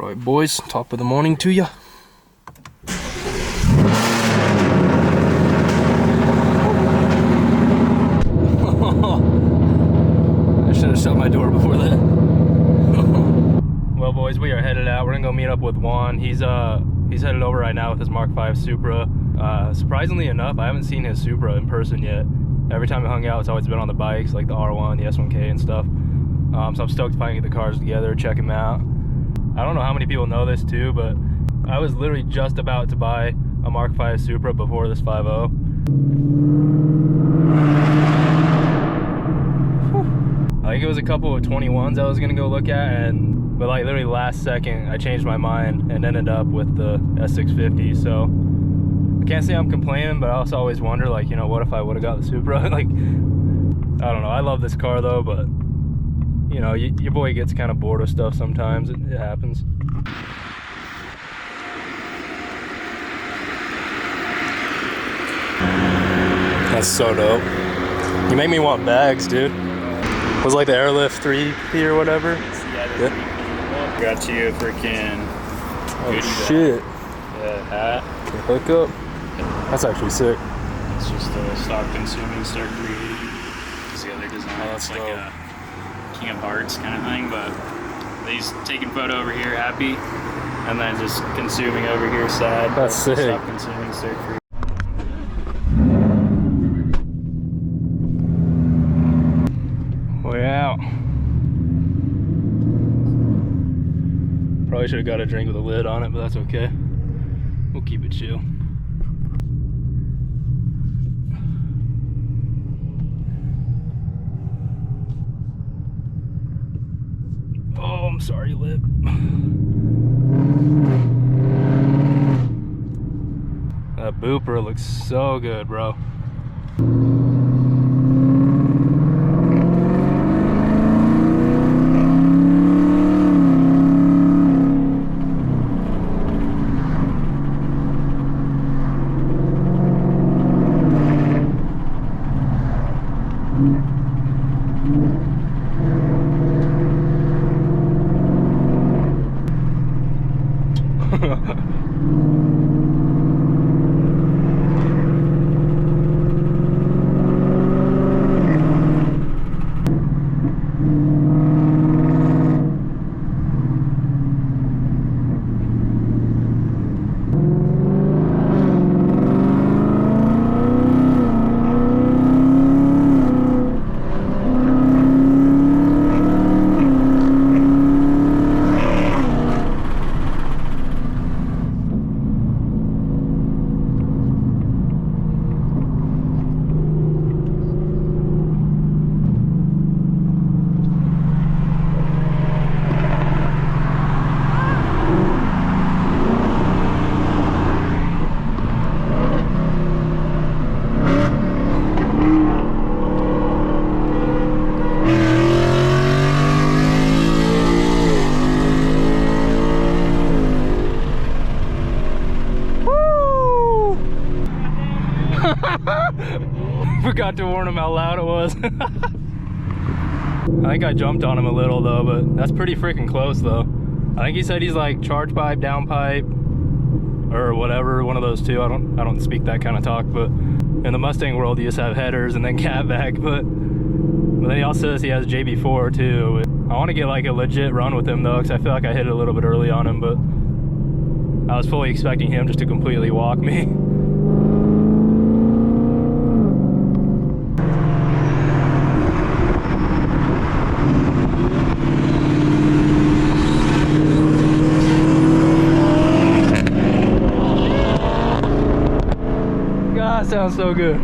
Right, boys, top of the morning to you. I should have shut my door before that. Well, boys, we are headed out. We're gonna go meet up with Juan. He's headed over right now with his Mkv Supra. Surprisingly enough, I haven't seen his Supra in person yet. Every time we hung out, it's always been on the bikes, like the R1, the S1K and stuff. So I'm stoked to finally get the cars together, check them out. I don't know how many people know this too, but I was literally just about to buy a Mkv Supra before this 5.0. I think it was a couple of 21s I was gonna go look at, but like literally last second I changed my mind and ended up with the S650. So I can't say I'm complaining, but I also always wonder, like, you know, what if I would have got the Supra? Like, I don't know. I love this car though, but you know, your boy gets kind of bored of stuff sometimes. It happens. That's so dope. You make me want bags, dude. It was like the Airlift 3P or whatever. Yeah. Got you a freaking oh shit. Yeah, hat. Hook up. That's actually sick. It's just a stock consuming, start creating. It's the other design. Oh, it's like a King of Hearts kind of thing, but he's taking photo over here happy, and then just consuming over here sad. That's sick. Stop consuming, start creating. Way out. Probably should have got a drink with a lid on it, but that's okay. We'll keep it chill. Oh, I'm sorry, lip. That booper looks so good, bro. Forgot to warn him how loud it was. I think I jumped on him a little though, but that's pretty freaking close though. I think he said he's like charge pipe, down pipe, or whatever, one of those two. I don't speak that kind of talk, but in the Mustang world you just have headers and then catback, but then he also says he has JB4 too. I want to get like a legit run with him though, because I feel like I hit it a little bit early on him, but I was fully expecting him just to completely walk me. God, that sounds so good.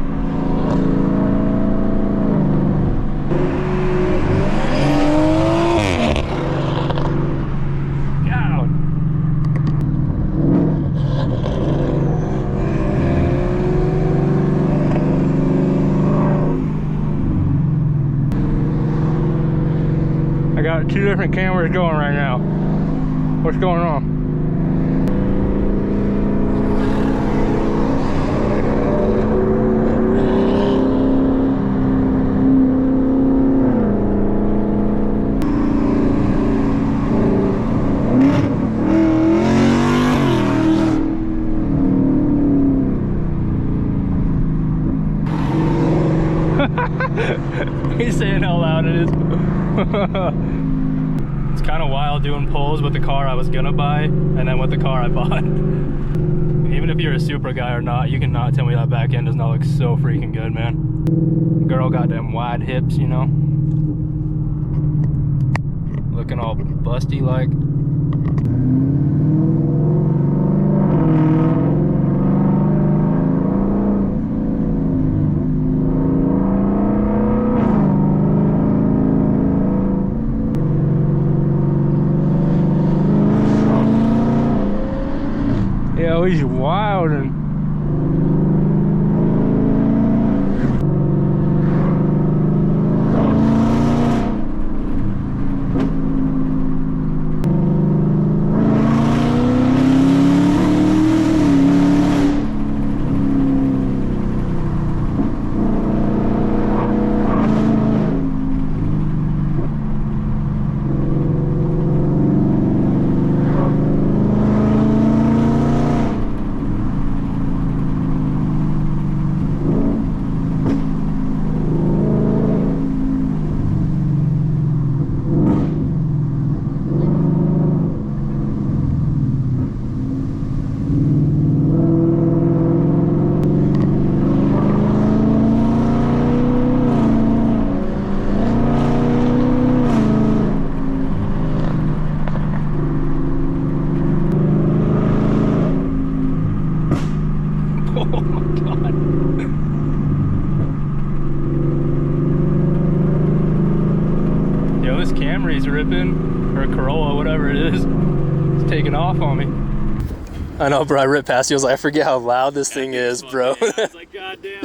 I got two different cameras going right now. What's going on? It's kind of wild doing pulls with the car I was gonna buy and then with the car I bought. Even if you're a Supra guy or not, you cannot tell me that back end does not look so freaking good, man. Girl got them wide hips, you know? Looking all busty like. Yo, he's wild and Camry's ripping, or Corolla, whatever it is. It's taking off on me. I know, bro. I ripped past you. I was like, I forget how loud this thing is, bro. I was like, God damn,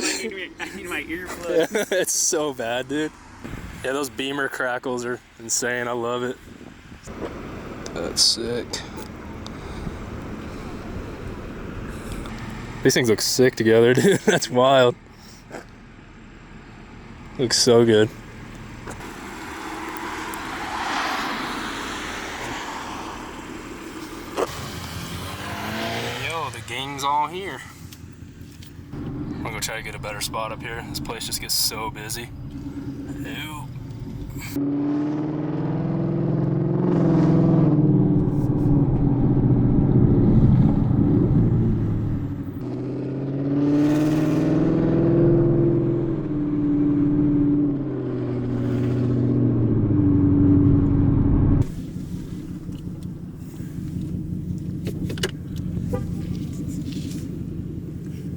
I need my earplugs. It's so bad, dude. Yeah, those Beamer crackles are insane. I love it. That's sick. These things look sick together, dude. That's wild. Looks so good. The gang's all here. I'm gonna go try to get a better spot up here. This place just gets so busy. Ew.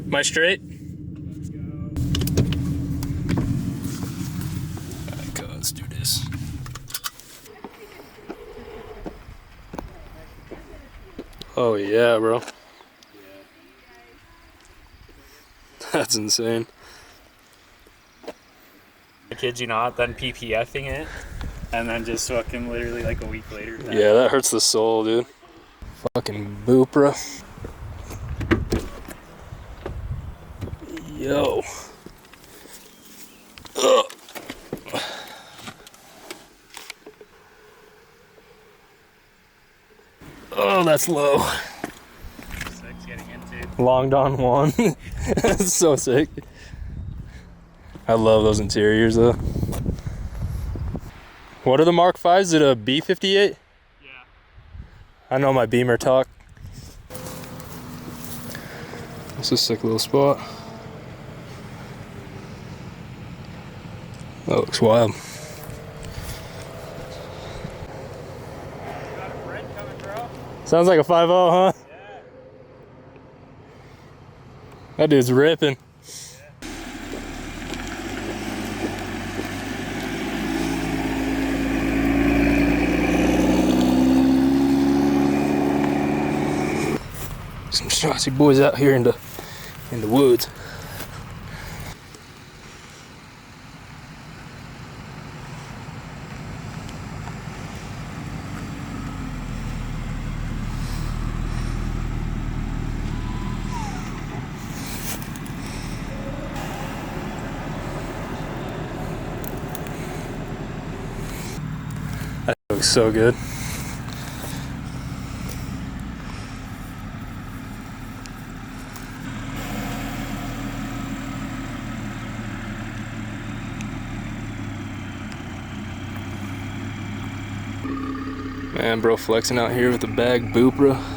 Am I straight? Let's go. Alright, let's do this. Oh yeah, bro. Yeah. That's insane. I kid you not, then PPFing it, and then just fucking literally like a week later. Yeah, that hurts the soul, dude. Fucking boopra. Yo. Ugh. Oh, that's low. Sick's getting into. Long Don Juan. That's so sick. I love those interiors though. What are the Mark 5s? Is it a B58? Yeah. I know my Beamer talk. That's a sick little spot. That looks wild. Got a bread coming, bro. Sounds like a 5.0, huh? Yeah. That dude's ripping. Some saucy boys out here in the woods. That looks so good. Man, bro, flexing out here with the bag Bupra.